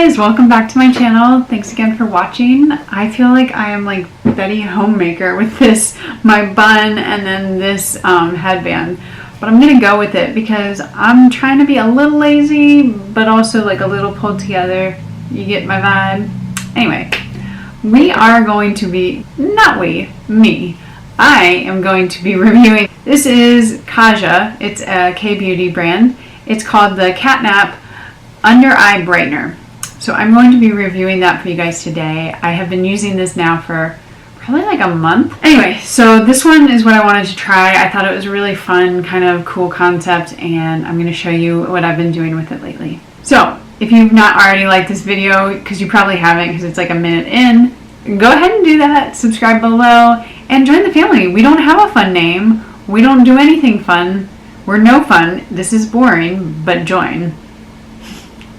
guys, welcome back to my channel. Thanks again for watching. I feel like I am like Betty Homemaker with this, my bun and then this headband. But I'm gonna go with it because I'm trying to be a little lazy, but also like a little pulled together. You get my vibe? Anyway, we are going to be, me. I am going to be reviewing. This is Kaja. It's a K-beauty brand. It's called the Catnap Under Eye Brightener. So I'm going to be reviewing that for you guys today. I have been using this now for probably like a month. Anyway, so this one is what I wanted to try. I thought it was a really fun, kind of cool concept, and I'm going to show you what I've been doing with it lately. So if you've not already liked this video, because you probably haven't because it's like a minute in, go ahead and do that. Subscribe below and join the family. We don't have a fun name. We don't do anything fun. We're no fun. This is boring, but join.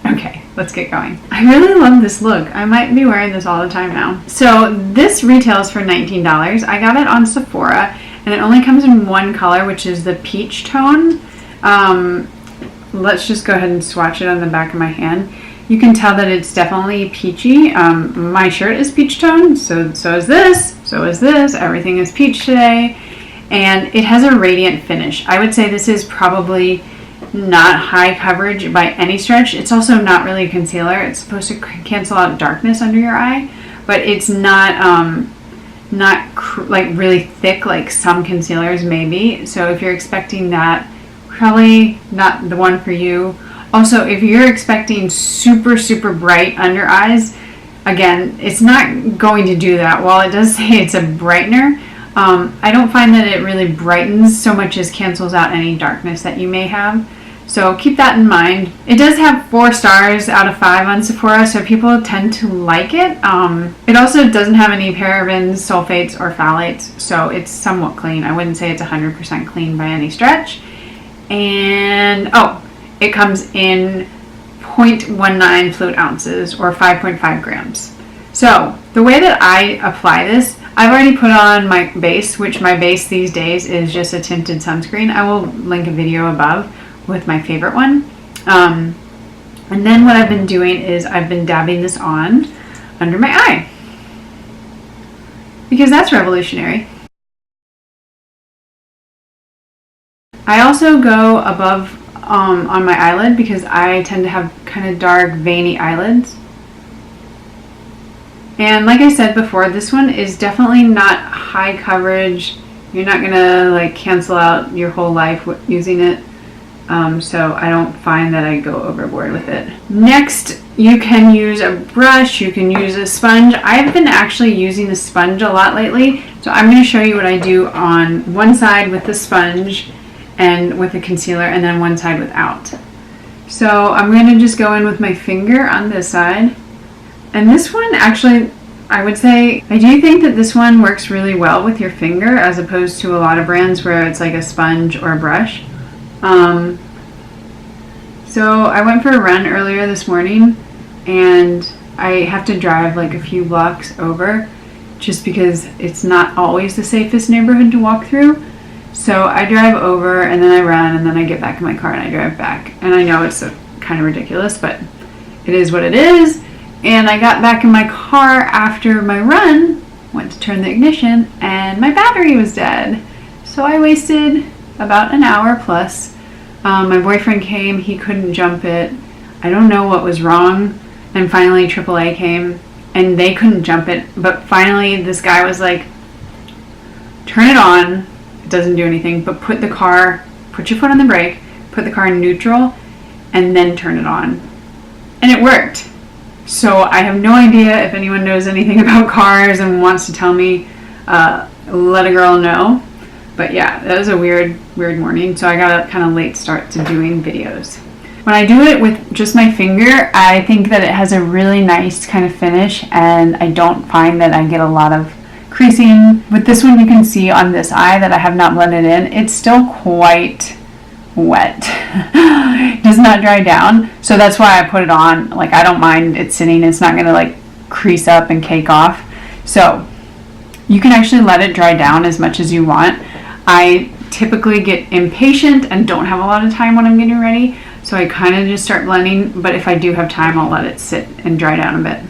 Okay, let's get going. I really love this look. I might be wearing this all the time now. So this retails for $19. I got it on Sephora, and it only comes in one color, which is the peach tone. Let's just go ahead and swatch it on the back of my hand. You can tell that it's definitely peachy. My shirt is peach tone, so is this, everything is peach today. And it has a radiant finish. I would say this is probably not high coverage by any stretch. It's also not really a concealer. It's supposed to cancel out darkness under your eye, but it's not like really thick like some concealers maybe. So if you're expecting that, probably not the one for you. Also, if you're expecting super bright under eyes, again, it's not going to do that. While it does say it's a brightener, I don't find that it really brightens so much as cancels out any darkness that you may have. So keep that in mind. It does have 4 stars out of 5 on Sephora, so people tend to like it. It also doesn't have any parabens, sulfates, or phthalates, so it's somewhat clean. I wouldn't say it's 100% clean by any stretch. And, it comes in 0.19 fluid ounces, or 5.5 grams. So the way that I apply this, I've already put on my base, which my base these days is just a tinted sunscreen. I will link a video above with my favorite one. And then what I've been doing is I've been dabbing this on under my eye, because that's revolutionary. I also go above on my eyelid because I tend to have kind of dark veiny eyelids. And like I said before, this one is definitely not high coverage. You're not gonna like cancel out your whole life using it. So I don't find that I go overboard with it. Next, you can use a brush, you can use a sponge. I've been actually using the sponge a lot lately. So I'm gonna show you what I do on one side with the sponge and with the concealer, and then one side without. So I'm gonna just go in with my finger on this side. And this one actually, I would say, I do think that this one works really well with your finger as opposed to a lot of brands where it's like a sponge or a brush. So I went for a run earlier this morning, and I have to drive like a few blocks over just because it's not always the safest neighborhood to walk through. So I drive over and then I run and then I get back in my car and I drive back. And I know it's kind of ridiculous, but it is what it is. And I got back in my car after my run, went to turn the ignition, and my battery was dead. So I wasted about an hour plus. My boyfriend came, he couldn't jump it. I don't know what was wrong. And finally AAA came and they couldn't jump it. But finally this guy was like, turn it on. It doesn't do anything, but put your foot on the brake, put the car in neutral, and then turn it on. And it worked. So I have no idea if anyone knows anything about cars and wants to tell me, let a girl know. But yeah, that was a weird morning. So I got a kind of late start to doing videos. When I do it with just my finger, I think that it has a really nice kind of finish, and I don't find that I get a lot of creasing. With this one, you can see on this eye that I have not blended in, it's still quite wet. It does not dry down, so that's why I put it on. Like, I don't mind it sitting. It's not gonna like crease up and cake off. So you can actually let it dry down as much as you want. I typically get impatient and don't have a lot of time when I'm getting ready, So I kind of just start blending, but if I do have time, I'll let it sit and dry down a bit.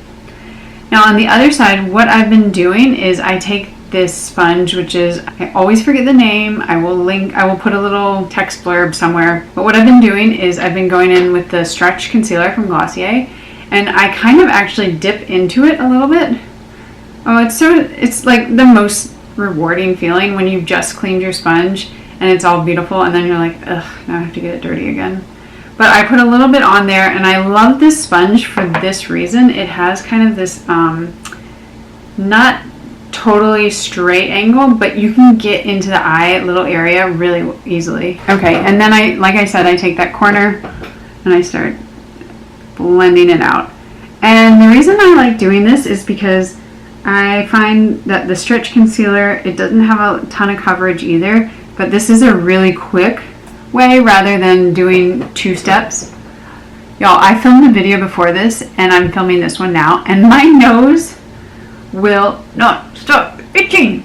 Now on the other side, what I've been doing is I take this sponge, which is, I always forget the name. I will put a little text blurb somewhere. But what I've been doing is I've been going in with the Stretch Concealer from Glossier, and I kind of actually dip into it a little bit. Oh, it's like the most rewarding feeling when you've just cleaned your sponge and it's all beautiful, and then you're like, ugh, now I have to get it dirty again. But I put a little bit on there, and I love this sponge for this reason. It has kind of this not totally straight angle, but you can get into the eye little area really easily. Okay, and then like I said, I take that corner and I start blending it out. And the reason I like doing this is because I find that the Stretch Concealer, it doesn't have a ton of coverage either, but this is a really quick way rather than doing 2 steps. Y'all, I filmed a video before this and I'm filming this one now, and my nose will not stop itching.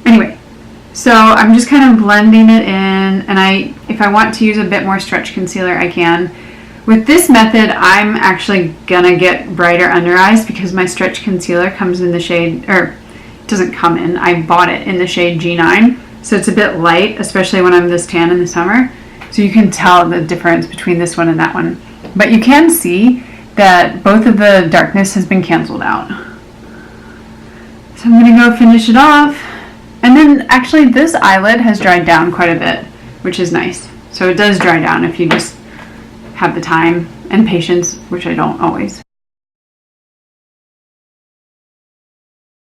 Anyway, so I'm just kind of blending it in, and if I want to use a bit more Stretch Concealer, I can. With this method, I'm actually gonna get brighter under eyes because my Stretch Concealer comes in the shade, or it doesn't come in, I bought it in the shade G9, so it's a bit light, especially when I'm this tan in the summer. So you can tell the difference between this one and that one. But you can see that both of the darkness has been canceled out. So I'm gonna go finish it off. And then actually this eyelid has dried down quite a bit, which is nice. So it does dry down if you just have the time and patience, which I don't always.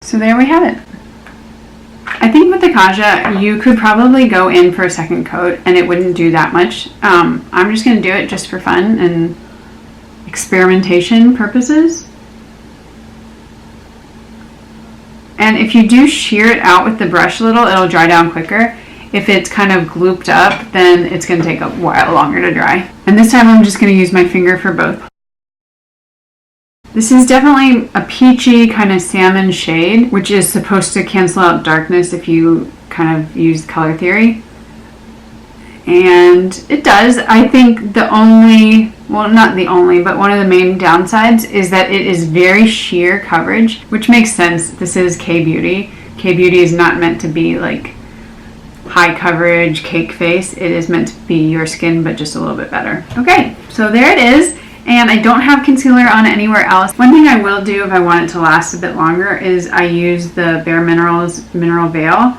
So there we have it. I think with the Kaja, you could probably go in for a second coat and it wouldn't do that much. I'm just going to do it just for fun and experimentation purposes. And if you do shear it out with the brush a little, it'll dry down quicker. If it's kind of glooped up, then it's going to take a while longer to dry. And this time I'm just going to use my finger for both. This is definitely a peachy kind of salmon shade, which is supposed to cancel out darkness if you kind of use color theory. And it does. I think the only, well, not the only, but one of the main downsides is that it is very sheer coverage, which makes sense. This is K-Beauty. K-Beauty is not meant to be like high coverage cake face. It is meant to be your skin, but just a little bit better. Okay, so there it is. And I don't have concealer on anywhere else. One thing I will do if I want it to last a bit longer is I use the BareMinerals Mineral Veil.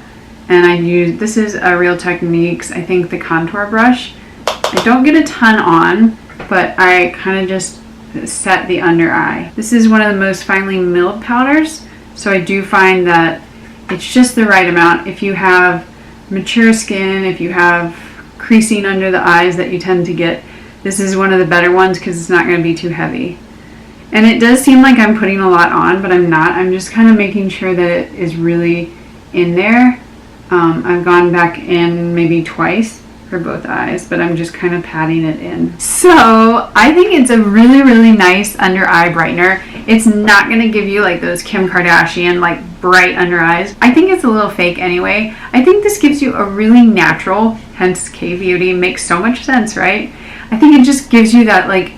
And this is a Real Techniques, I think the contour brush. I don't get a ton on, but I kind of just set the under eye. This is one of the most finely milled powders, so I do find that it's just the right amount. If you have mature skin, if you have creasing under the eyes that you tend to get, this is one of the better ones because it's not going to be too heavy. And it does seem like I'm putting a lot on, but I'm not. I'm just kind of making sure that it is really in there. I've gone back in maybe twice for both eyes, but I'm just kind of patting it in. So I think it's a really, really nice under eye brightener. It's not going to give you like those Kim Kardashian like bright under eyes. I think it's a little fake anyway. I think this gives you a really natural, hence K-Beauty, makes so much sense, right? I think it just gives you that like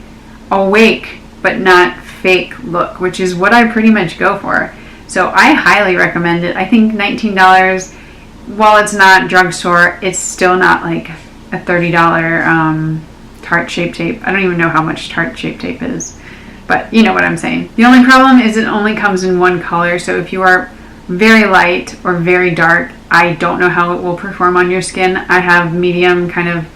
awake but not fake look, which is what I pretty much go for. So I highly recommend it. I think $19, while it's not drugstore, it's still not like a $30 Tarte Shape Tape. I don't even know how much Tarte Shape Tape is, but you know what I'm saying. The only problem is it only comes in one color, so if you are very light or very dark, I don't know how it will perform on your skin. I have medium kind of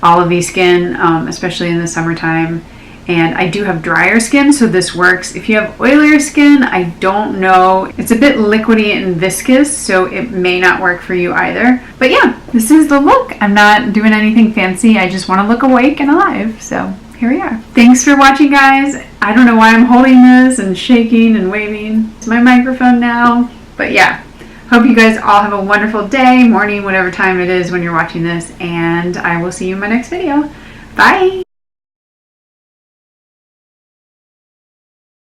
olivey skin, especially in the summertime, and I do have drier skin, so this works. If you have oilier skin, I don't know. It's a bit liquidy and viscous, so it may not work for you either. But yeah, this is the look. I'm not doing anything fancy. I just want to look awake and alive, so here we are. Thanks for watching, guys. I don't know why I'm holding this and shaking and waving. It's my microphone now, but yeah. Hope you guys all have a wonderful day, morning, whatever time it is when you're watching this, and I will see you in my next video. Bye!